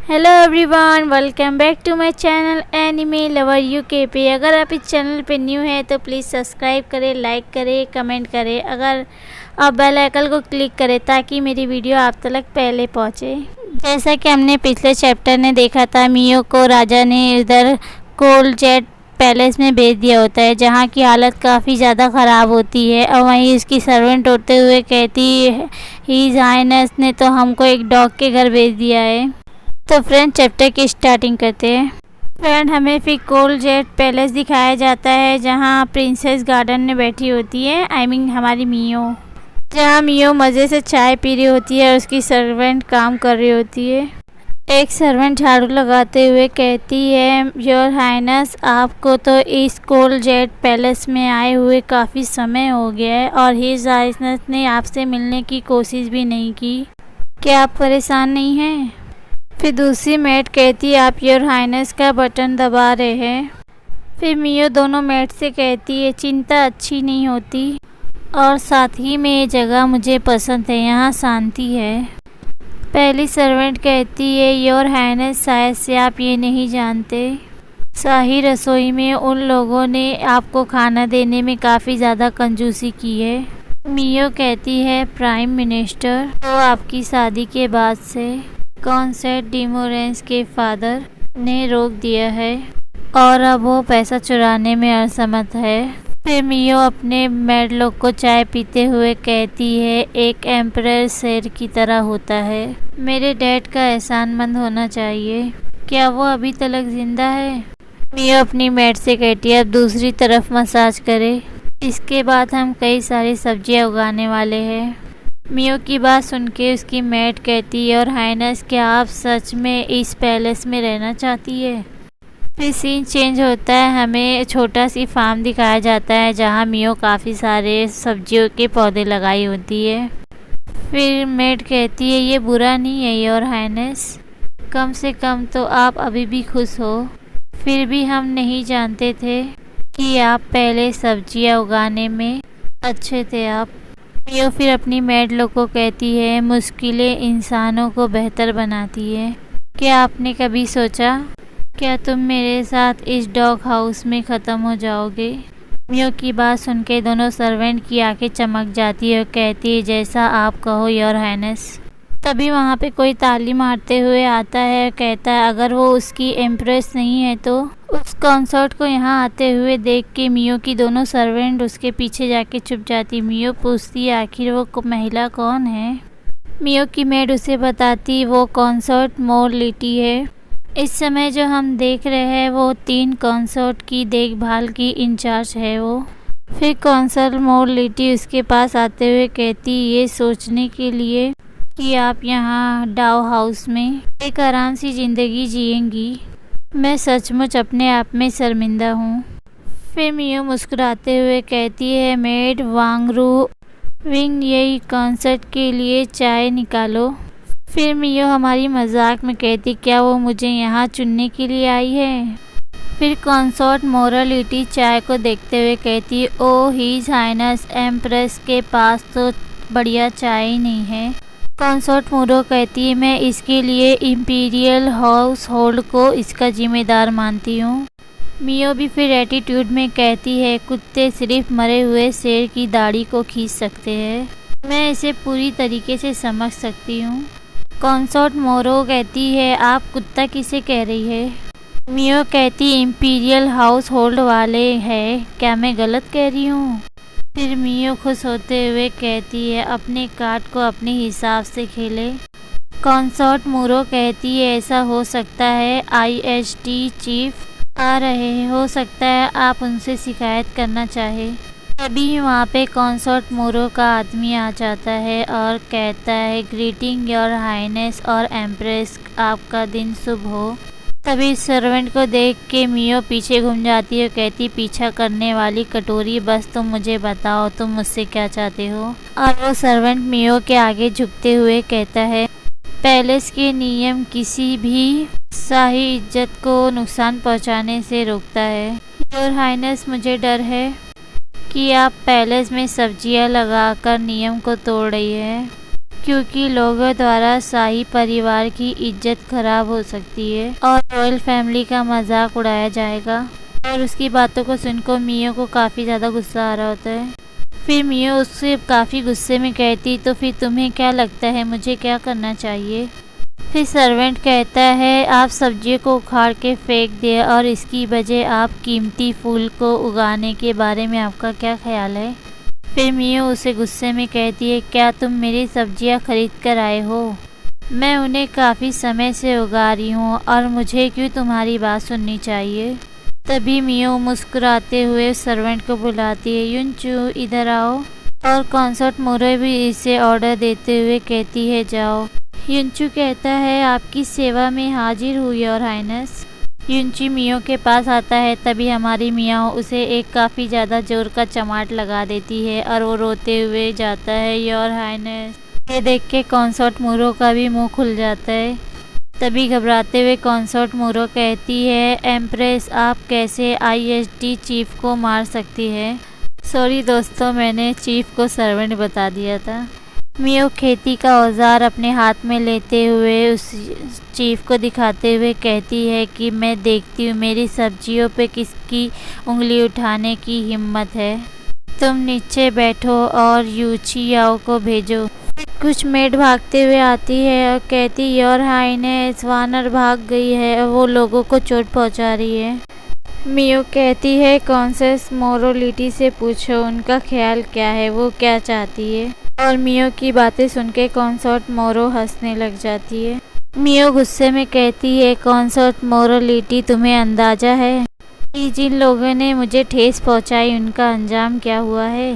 Hello everyone, welcome back to my channel anime lover UK पे। अगर आप इस चैनल पे न्यू हैं तो प्लीज़ सब्सक्राइब करें, लाइक करें, कमेंट करें। अगर आप बेल आइकन को क्लिक करें ताकि मेरी वीडियो आप तक पहले पहुंचे। जैसा कि हमने पिछले चैप्टर में देखा था, मियो को राजा ने इधर कोल जेट पैलेस में भेज दिया होता है जहाँ की हालत काफ़ी ज़्यादा ख़राब होती है। और वहीं उसकी सर्वेंट उठते हुए कहती है, हिज हाइनेस ने तो हमको एक डॉग के घर भेज दिया है। तो फ्रेंड, चैप्टर की स्टार्टिंग करते हैं। फ्रेंड, हमें फिर कोल जेट पैलेस दिखाया जाता है जहाँ प्रिंसेस गार्डन में बैठी होती है, हमारी मियो। जहाँ मियो मज़े से चाय पी रही होती है और उसकी सर्वेंट काम कर रही होती है। एक सर्वेंट झाड़ू लगाते हुए कहती है, योर हाइनेस, आपको तो इस कोल जेट पैलेस में आए हुए काफ़ी समय हो गया है और हिज हाइनेस ने आपसे मिलने की कोशिश भी नहीं की। क्या आप परेशान नहीं हैं? फिर दूसरी मेट कहती है, आप योर हाइनेस का बटन दबा रहे हैं। फिर मियो दोनों मेट से कहती है, चिंता अच्छी नहीं होती और साथ ही में ये जगह मुझे पसंद है, यहाँ शांति है। पहली सर्वेंट कहती है, योर हाइनेस, शायद से आप ये नहीं जानते, शाही रसोई में उन लोगों ने आपको खाना देने में काफ़ी ज़्यादा कंजूसी की है। मियो कहती है, प्राइम मिनिस्टर तो आपकी शादी के बाद से कॉन्सेट डिमोरेंस के फादर ने रोक दिया है और अब वो पैसा चुराने में असमर्थ है। फिर मियो अपने मेड लोग को चाय पीते हुए कहती है, एक एम्परर शेर की तरह होता है, मेरे डैड का एहसानमंद होना चाहिए। क्या वो अभी तक जिंदा है? मियो अपनी मेड से कहती है, अब दूसरी तरफ मसाज करे, इसके बाद हम कई सारी सब्जियां उगाने वाले हैं। मियो की बात सुन के उसकी मेड कहती है, और हाइनेस, क्या आप सच में इस पैलेस में रहना चाहती है? फिर सीन चेंज होता है, हमें छोटा सी फार्म दिखाया जाता है जहाँ मियो काफ़ी सारे सब्जियों के पौधे लगाई होती है। फिर मेड कहती है, ये बुरा नहीं है योर हाइनेस, कम से कम तो आप अभी भी खुश हो। फिर भी हम नहीं जानते थे कि आप पहले सब्जियां उगाने में अच्छे थे। आप मियो फिर अपनी मेड लोग को कहती है, मुश्किलें इंसानों को बेहतर बनाती है। क्या आपने कभी सोचा, क्या तुम मेरे साथ इस डॉग हाउस में ख़त्म हो जाओगे? मियो की बात सुन के दोनों सर्वेंट की आंखें चमक जाती है और कहती है, जैसा आप कहो योर हाइनेस। तभी वहाँ पे कोई ताली मारते हुए आता है, कहता है, अगर वो उसकी एम्प्रेस नहीं है तो। उस कॉन्सर्ट को यहाँ आते हुए देख के मियो की दोनों सर्वेंट उसके पीछे जाके छुप जाती। मियो पूछती है, आखिर वो महिला कौन है? मियो की मेड उसे बताती, वो कॉन्सर्ट मोरलिटी है। इस समय जो हम देख रहे हैं वो 3 कॉन्सर्ट की देखभाल की इंचार्ज है वो। फिर कॉन्सर्ट मोरलिटी उसके पास आते हुए कहती, ये सोचने के लिए कि आप यहाँ डाउ हाउस में एक आराम सी ज़िंदगी जिएंगी, मैं सचमुच अपने आप में शर्मिंदा हूँ। फिर मियो मुस्कुराते हुए कहती है, मेड वांगरू विंग, यही कॉन्सर्ट के लिए चाय निकालो। फिर मियो हमारी मजाक में कहती, क्या वो मुझे यहाँ चुनने के लिए आई है? फिर कॉन्सर्ट मोरलिटी चाय को देखते हुए कहती, ओ हिज हाइनेस, एम्प्रेस के पास तो बढ़िया चाय ही नहीं है। कॉन्सर्ट मोरो कहती है, मैं इसके लिए इंपीरियल हाउस होल्ड को इसका जिम्मेदार मानती हूँ। मियो भी फिर एटीट्यूड में कहती है, कुत्ते सिर्फ मरे हुए शेर की दाढ़ी को खींच सकते हैं, मैं इसे पूरी तरीके से समझ सकती हूँ। कॉन्सर्ट मोरो कहती है, आप कुत्ता किसे कह रही है? मियो कहती, इंपीरियल हाउस होल्ड वाले हैं, क्या मैं गलत कह रही हूँ? फिर मियो खुश होते हुए कहती है, अपने कार्ड को अपने हिसाब से खेले। कॉन्सर्ट मोरो कहती है, ऐसा हो सकता है IST चीफ आ रहे हैं, हो सकता है आप उनसे शिकायत करना चाहे। तभी वहाँ पे कॉन्सर्ट मोरो का आदमी आ जाता है और कहता है, ग्रीटिंग योर हाइनेस और एम्प्रेस, आपका दिन शुभ हो। तभी सर्वेंट को देख के मियो पीछे घूम जाती है और कहती, पीछा करने वाली कटोरी, बस तुम मुझे बताओ तुम मुझसे क्या चाहते हो। और वो सर्वेंट मियो के आगे झुकते हुए कहता है, पैलेस के नियम किसी भी शाही इज्जत को नुकसान पहुंचाने से रोकता है। योर हाइनेस, मुझे डर है कि आप पैलेस में सब्जियां लगाकर नियम को तोड़ रही है। क्योंकि लोगों द्वारा शाही परिवार की इज्जत खराब हो सकती है और रॉयल फैमिली का मजाक उड़ाया जाएगा। और उसकी बातों को सुनकर मियो को काफ़ी ज़्यादा गुस्सा आ रहा होता है। फिर मियो उससे काफ़ी गुस्से में कहती, तो फिर तुम्हें क्या लगता है मुझे क्या करना चाहिए? फिर सर्वेंट कहता है, आप सब्जियों को उखाड़ के फेंक दिए और इसकी वजह आप कीमती फूल को उगाने के बारे में आपका क्या ख्याल है? फिर मियो उसे गुस्से में कहती है, क्या तुम मेरी सब्जियां खरीद कर आए हो? मैं उन्हें काफ़ी समय से उगा रही हूँ और मुझे क्यों तुम्हारी बात सुननी चाहिए? तभी मियो मुस्कुराते हुए सर्वेंट को बुलाती है, युनचू इधर आओ। और कंसर्ट मोरो भी इसे ऑर्डर देते हुए कहती है, जाओ। युनचू कहता है, आपकी सेवा में हाजिर हूँ योर हाइनेस। युनची मियो के पास आता है, तभी हमारी मियाँ उसे एक काफ़ी ज़्यादा जोर का चमाट लगा देती है और वो रोते हुए जाता है, योर हाइनेस। ये देख के कंसर्ट मोरो का भी मुंह खुल जाता है। तभी घबराते हुए कंसर्ट मोरो कहती है, एम्प्रेस आप कैसे ISD चीफ को मार सकती है? सॉरी दोस्तों, मैंने चीफ को सर्वेंट बता दिया था। मियो खेती का औजार अपने हाथ में लेते हुए उस चीफ को दिखाते हुए कहती है कि मैं देखती हूँ मेरी सब्जियों पे किसकी उंगली उठाने की हिम्मत है। तुम नीचे बैठो और यूचियाओ को भेजो। कुछ मेड भागते हुए आती है और कहती, योर हाइनेस वानर भाग गई है और वो लोगों को चोट पहुंचा रही है। मियो कहती है, कॉन्सेस मोरोलिटी से पूछो उनका ख्याल क्या है, वो क्या चाहती है। और मियो की बातें सुन के कंसर्ट मोरो हंसने लग जाती है। मियो गुस्से में कहती है, कंसर्ट मोरोलिटी तुम्हें अंदाजा है कि जिन लोगों ने मुझे ठेस पहुंचाई उनका अंजाम क्या हुआ है?